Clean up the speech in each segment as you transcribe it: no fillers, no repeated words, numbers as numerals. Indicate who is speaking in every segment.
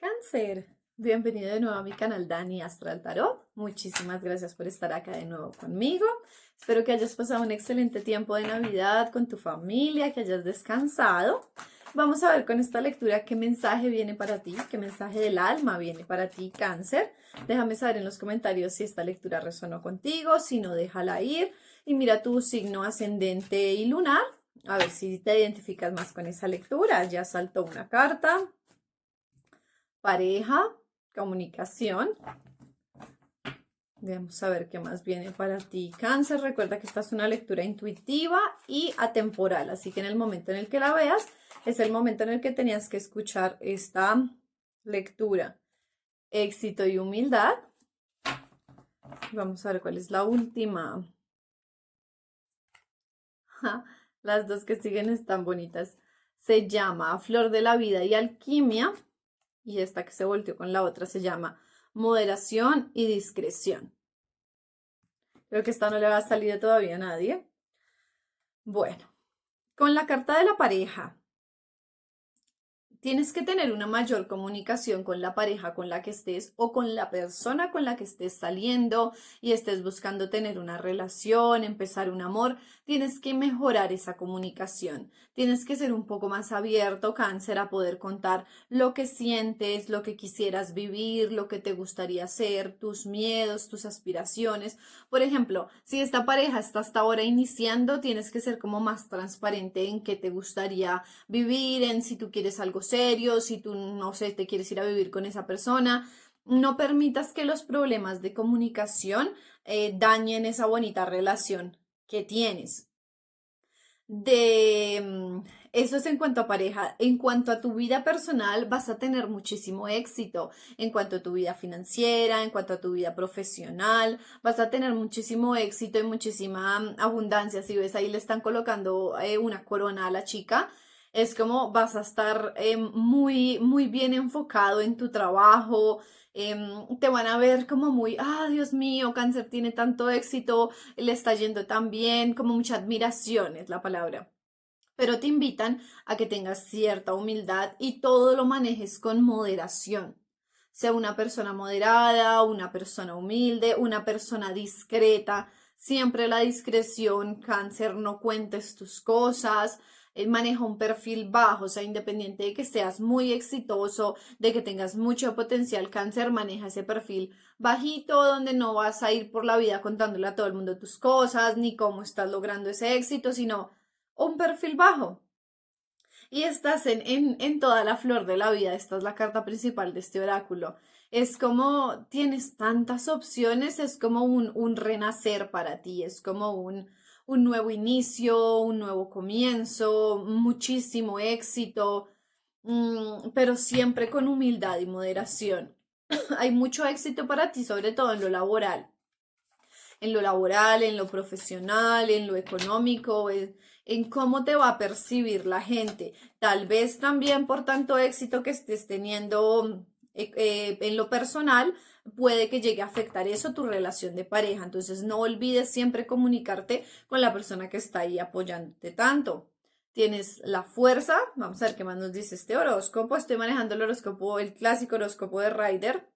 Speaker 1: Cáncer, bienvenido de nuevo a mi canal Dani Astral Tarot. Muchísimas gracias por estar acá de nuevo conmigo. Espero que hayas pasado un excelente tiempo de Navidad con tu familia, que hayas descansado. Vamos a ver con esta lectura qué mensaje viene para ti, qué mensaje del alma viene para ti, Cáncer. Déjame saber en los comentarios si esta lectura resonó contigo, si no, déjala ir. Y mira tu signo ascendente y lunar, a ver si te identificas más con esa lectura. Ya saltó una carta. Pareja, comunicación. Vamos a ver qué más viene para ti, Cáncer. Recuerda que esta es una lectura intuitiva y atemporal, así que en el momento en el que la veas, es el momento en el que tenías que escuchar esta lectura. Éxito y humildad. Vamos a ver cuál es la última. Las dos que siguen están bonitas. Se llama Flor de la Vida y Alquimia. Y esta que se volteó con la otra se llama Moderación y Discreción. Creo que esta no le va a salir todavía a nadie. Bueno, con la carta de la pareja, tienes que tener una mayor comunicación con la pareja con la que estés o con la persona con la que estés saliendo y estés buscando tener una relación, empezar un amor. Tienes que mejorar esa comunicación. Tienes que ser un poco más abierto, Cáncer, a poder contar lo que sientes, lo que quisieras vivir, lo que te gustaría hacer, tus miedos, tus aspiraciones. Por ejemplo, si esta pareja está hasta ahora iniciando, tienes que ser como más transparente en qué te gustaría vivir, en si tú quieres algo serio, si tú, no sé, te quieres ir a vivir con esa persona. No permitas que los problemas de comunicación dañen esa bonita relación que tienes. Eso es en cuanto a pareja. En cuanto a tu vida personal, vas a tener muchísimo éxito. En cuanto a tu vida financiera, en cuanto a tu vida profesional, vas a tener muchísimo éxito y muchísima abundancia. Si ves ahí le están colocando una corona a la chica, es como vas a estar muy bien enfocado en tu trabajo. Te van a ver como muy, Dios mío, Cáncer tiene tanto éxito, le está yendo tan bien, como mucha admiración es la palabra. Pero te invitan a que tengas cierta humildad y todo lo manejes con moderación. Sea una persona moderada, una persona humilde, una persona discreta. Siempre la discreción, Cáncer, no cuentes tus cosas. Maneja un perfil bajo, o sea, independiente de que seas muy exitoso, de que tengas mucho potencial, Cáncer, maneja ese perfil bajito, donde no vas a ir por la vida contándole a todo el mundo tus cosas, ni cómo estás logrando ese éxito, sino un perfil bajo. Y estás en toda la flor de la vida. Esta es la carta principal de este oráculo. Es como tienes tantas opciones, es como un renacer para ti, es como un nuevo inicio, un nuevo comienzo, muchísimo éxito, pero siempre con humildad y moderación. Hay mucho éxito para ti, sobre todo en lo profesional, en lo económico, en cómo te va a percibir la gente. Tal vez también por tanto éxito que estés teniendo en lo personal, puede que llegue a afectar eso tu relación de pareja. Entonces no olvides siempre comunicarte con la persona que está ahí apoyándote tanto. Tienes la fuerza. Vamos a ver qué más nos dice este horóscopo. Estoy manejando el horóscopo, el clásico horóscopo de Rider.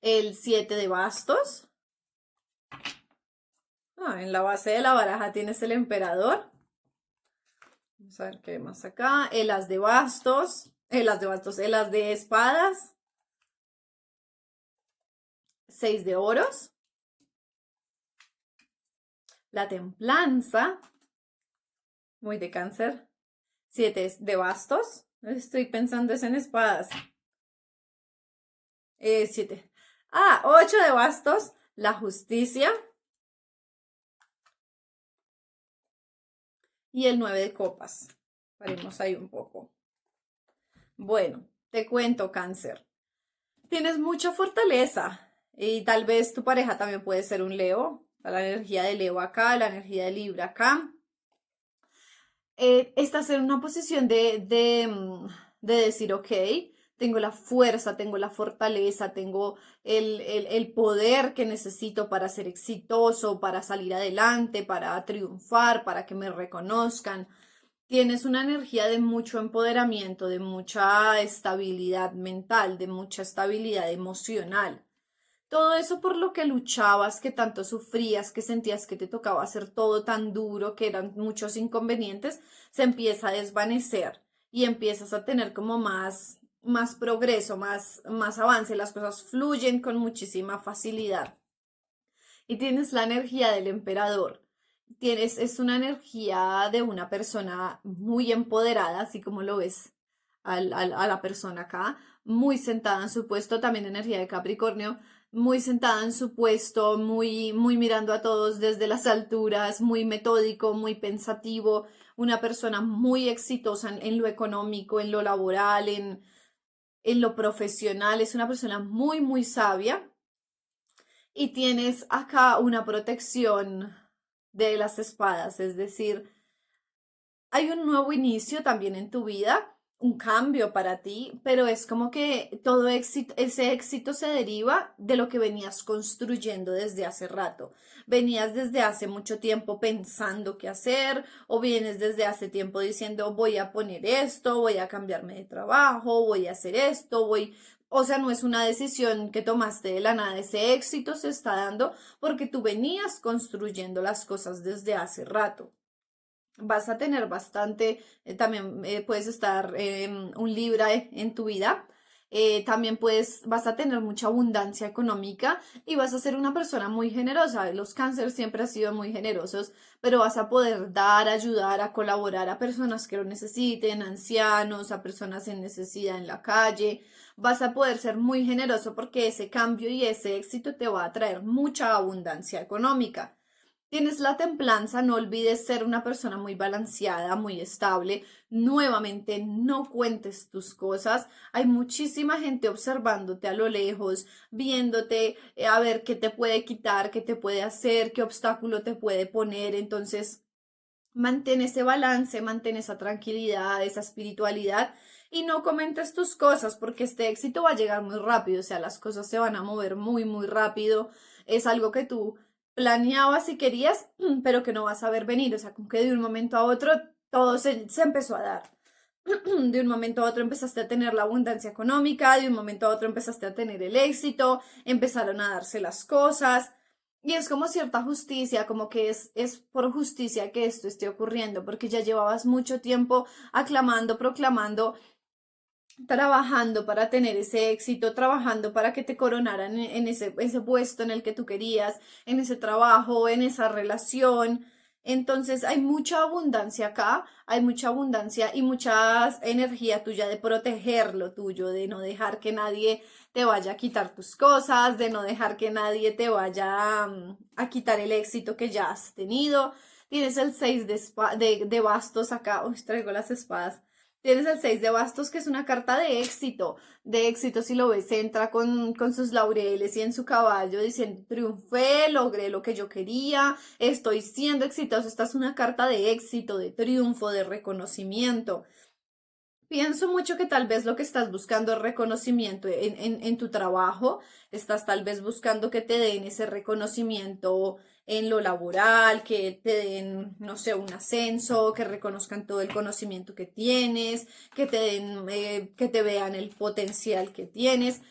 Speaker 1: El 7 de bastos. En la base de la baraja tienes el emperador. Vamos a ver qué más acá. El as de bastos. El as de bastos. El as de espadas. 6 de oros. La templanza. Muy de Cáncer. 7 de bastos. Estoy pensando es en espadas. 7. 8 de bastos. La justicia. Y el 9 de copas. Paremos ahí un poco. Bueno, te cuento, Cáncer. Tienes mucha fortaleza y tal vez tu pareja también puede ser un Leo. La energía de Leo acá, la energía de Libra acá. Estás en una posición de decir, ok, tengo la fuerza, tengo la fortaleza, tengo el poder que necesito para ser exitoso, para salir adelante, para triunfar, para que me reconozcan. Tienes una energía de mucho empoderamiento, de mucha estabilidad mental, de mucha estabilidad emocional. Todo eso por lo que luchabas, que tanto sufrías, que sentías que te tocaba hacer todo tan duro, que eran muchos inconvenientes, se empieza a desvanecer y empiezas a tener como más progreso, más avance. Las cosas fluyen con muchísima facilidad. Y tienes la energía del emperador. Es una energía de una persona muy empoderada, así como lo ves a la persona acá, muy sentada en su puesto, también energía de Capricornio, muy sentada en su puesto, muy mirando a todos desde las alturas, muy metódico, muy pensativo, una persona muy exitosa en lo económico, en lo laboral, en lo profesional, es una persona muy sabia y tienes acá una protección de las espadas, es decir, hay un nuevo inicio también en tu vida, un cambio para ti, pero es como que todo éxito, ese éxito se deriva de lo que venías construyendo desde hace rato. Venías desde hace mucho tiempo pensando qué hacer, o vienes desde hace tiempo diciendo voy a poner esto, voy a cambiarme de trabajo, voy a hacer esto, voy. O sea, no es una decisión que tomaste de la nada, ese éxito se está dando porque tú venías construyendo las cosas desde hace rato. Vas a tener bastante, también puedes estar un Libra en tu vida, también vas a tener mucha abundancia económica y vas a ser una persona muy generosa. Los cánceres siempre han sido muy generosos, pero vas a poder dar, ayudar, a colaborar a personas que lo necesiten, ancianos, a personas en necesidad en la calle. Vas a poder ser muy generoso porque ese cambio y ese éxito te va a traer mucha abundancia económica. Tienes la templanza, no olvides ser una persona muy balanceada, muy estable. Nuevamente, no cuentes tus cosas. Hay muchísima gente observándote a lo lejos, viéndote, a ver qué te puede quitar, qué te puede hacer, qué obstáculo te puede poner. Entonces, mantén ese balance, mantén esa tranquilidad, esa espiritualidad y no comentes tus cosas porque este éxito va a llegar muy rápido, o sea, las cosas se van a mover muy rápido. Es algo que tú planeabas y querías, pero que no vas a ver venir, o sea, como que de un momento a otro todo se empezó a dar. De un momento a otro empezaste a tener la abundancia económica, de un momento a otro empezaste a tener el éxito, empezaron a darse las cosas. Y es como cierta justicia, como que es por justicia que esto esté ocurriendo, porque ya llevabas mucho tiempo aclamando, proclamando, trabajando para tener ese éxito, trabajando para que te coronaran en ese puesto en el que tú querías, en ese trabajo, en esa relación. Entonces hay mucha abundancia acá, hay mucha abundancia y mucha energía tuya de proteger lo tuyo, de no dejar que nadie te vaya a quitar tus cosas, de no dejar que nadie te vaya a quitar el éxito que ya has tenido. Tienes el 6 de bastos acá, uy, traigo las espadas. Tienes el 6 de bastos, que es una carta de éxito si lo ves, entra con sus laureles y en su caballo diciendo, triunfé, logré lo que yo quería, estoy siendo exitoso. Esta es una carta de éxito, de triunfo, de reconocimiento. Pienso mucho que tal vez lo que estás buscando es reconocimiento en tu trabajo, estás tal vez buscando que te den ese reconocimiento en lo laboral, que te den, no sé, un ascenso, que reconozcan todo el conocimiento que tienes, que te den, que te vean el potencial que tienes,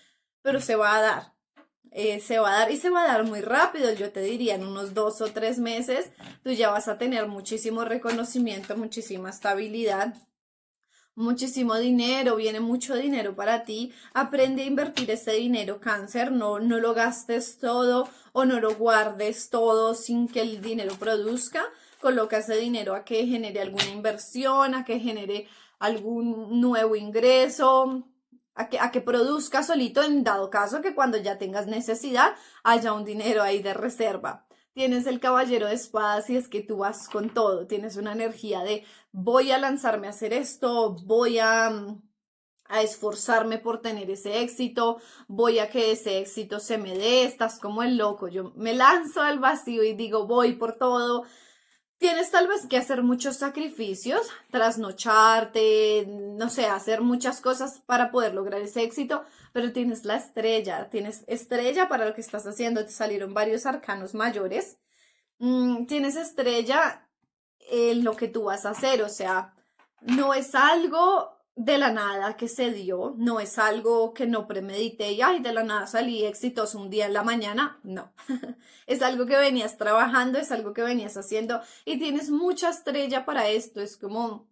Speaker 1: pero se va a dar. Se va a dar y se va a dar muy rápido, yo te diría en unos 2 o 3 meses, tú ya vas a tener muchísimo reconocimiento, muchísima estabilidad, muchísimo dinero, viene mucho dinero para ti. Aprende a invertir ese dinero, cáncer, no lo gastes todo o no lo guardes todo sin que el dinero produzca. Coloca ese dinero a que genere alguna inversión, a que genere algún nuevo ingreso, a que produzca solito en dado caso que cuando ya tengas necesidad haya un dinero ahí de reserva. Tienes el caballero de espadas y es que tú vas con todo, tienes una energía de voy a lanzarme a hacer esto, voy a esforzarme por tener ese éxito, voy a que ese éxito se me dé, estás como el loco, yo me lanzo al vacío y digo voy por todo. Tienes tal vez que hacer muchos sacrificios, trasnocharte, no sé, hacer muchas cosas para poder lograr ese éxito, pero tienes estrella para lo que estás haciendo, te salieron varios arcanos mayores. Tienes estrella en lo que tú vas a hacer, o sea, No es algo de la nada que se dio, no es algo que no premedité y ay, de la nada salí exitoso un día en la mañana, no. Es algo que venías trabajando, es algo que venías haciendo y tienes mucha estrella para esto, es como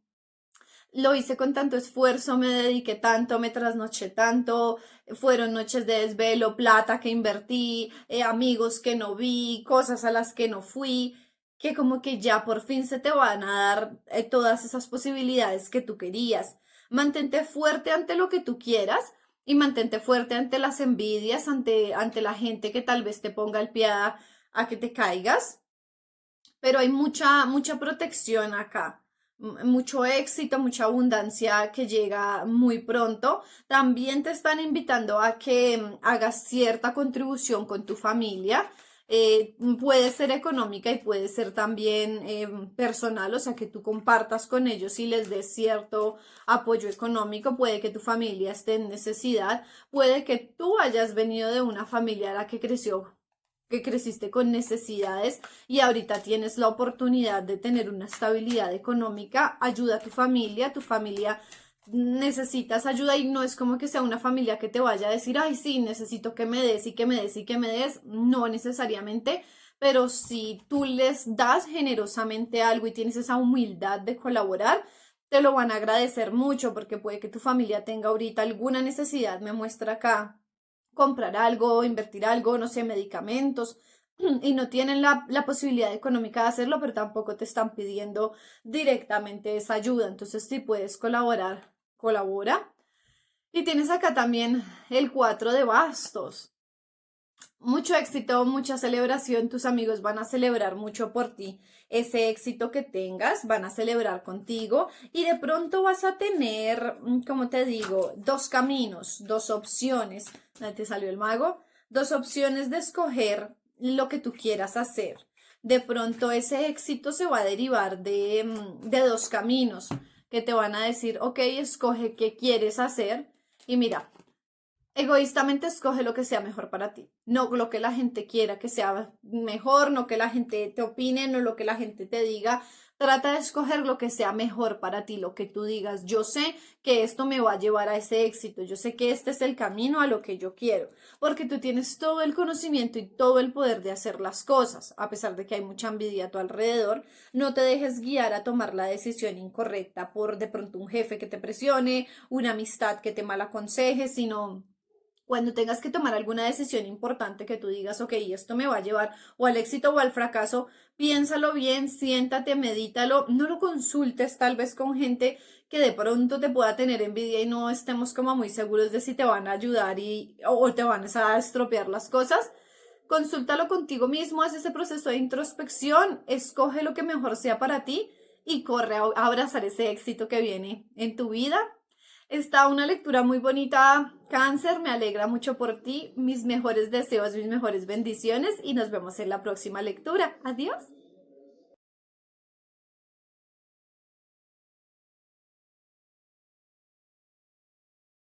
Speaker 1: lo hice con tanto esfuerzo, me dediqué tanto, me trasnoché tanto, fueron noches de desvelo, plata que invertí, amigos que no vi, cosas a las que no fui, que como que ya por fin se te van a dar todas esas posibilidades que tú querías. Mantente fuerte ante lo que tú quieras y mantente fuerte ante las envidias, ante la gente que tal vez te ponga el pie a que te caigas, pero hay mucha protección acá, mucho éxito, mucha abundancia que llega muy pronto. También te están invitando a que hagas cierta contribución con tu familia. Puede ser económica y puede ser también personal, o sea, que tú compartas con ellos y les des cierto apoyo económico. Puede que tu familia esté en necesidad, puede que tú hayas venido de una familia a la que creciste con necesidades y ahorita tienes la oportunidad de tener una estabilidad económica, ayuda a tu familia necesitas ayuda y no es como que sea una familia que te vaya a decir, ay, sí, necesito que me des y que me des y que me des, no necesariamente, pero si tú les das generosamente algo y tienes esa humildad de colaborar, te lo van a agradecer mucho porque puede que tu familia tenga ahorita alguna necesidad, me muestra acá comprar algo, invertir algo, no sé, medicamentos, y no tienen la posibilidad económica de hacerlo, pero tampoco te están pidiendo directamente esa ayuda. Entonces, si puedes colaborar, colabora. Y tienes acá también el 4 de bastos. Mucho éxito, mucha celebración, tus amigos van a celebrar mucho por ti. Ese éxito que tengas, van a celebrar contigo y de pronto vas a tener, como te digo, dos caminos, dos opciones. Ahí te salió el mago. Dos opciones de escoger lo que tú quieras hacer. De pronto ese éxito se va a derivar de dos caminos que te van a decir, ok, escoge qué quieres hacer. Y mira, egoístamente escoge lo que sea mejor para ti, no lo que la gente quiera que sea mejor, no que la gente te opine, no lo que la gente te diga. Trata de escoger lo que sea mejor para ti, lo que tú digas. Yo sé que esto me va a llevar a ese éxito, yo sé que este es el camino a lo que yo quiero, porque tú tienes todo el conocimiento y todo el poder de hacer las cosas, a pesar de que hay mucha envidia a tu alrededor. No te dejes guiar a tomar la decisión incorrecta por de pronto un jefe que te presione, una amistad que te mal aconseje, sino cuando tengas que tomar alguna decisión importante que tú digas, ok, esto me va a llevar o al éxito o al fracaso, piénsalo bien, siéntate, medítalo, no lo consultes tal vez con gente que de pronto te pueda tener envidia y no estemos como muy seguros de si te van a ayudar o te van a estropear las cosas. Consúltalo contigo mismo, haz ese proceso de introspección, escoge lo que mejor sea para ti y corre a abrazar ese éxito que viene en tu vida. Está una lectura muy bonita, Cáncer, me alegra mucho por ti, mis mejores deseos, mis mejores bendiciones y nos vemos en la próxima lectura. Adiós.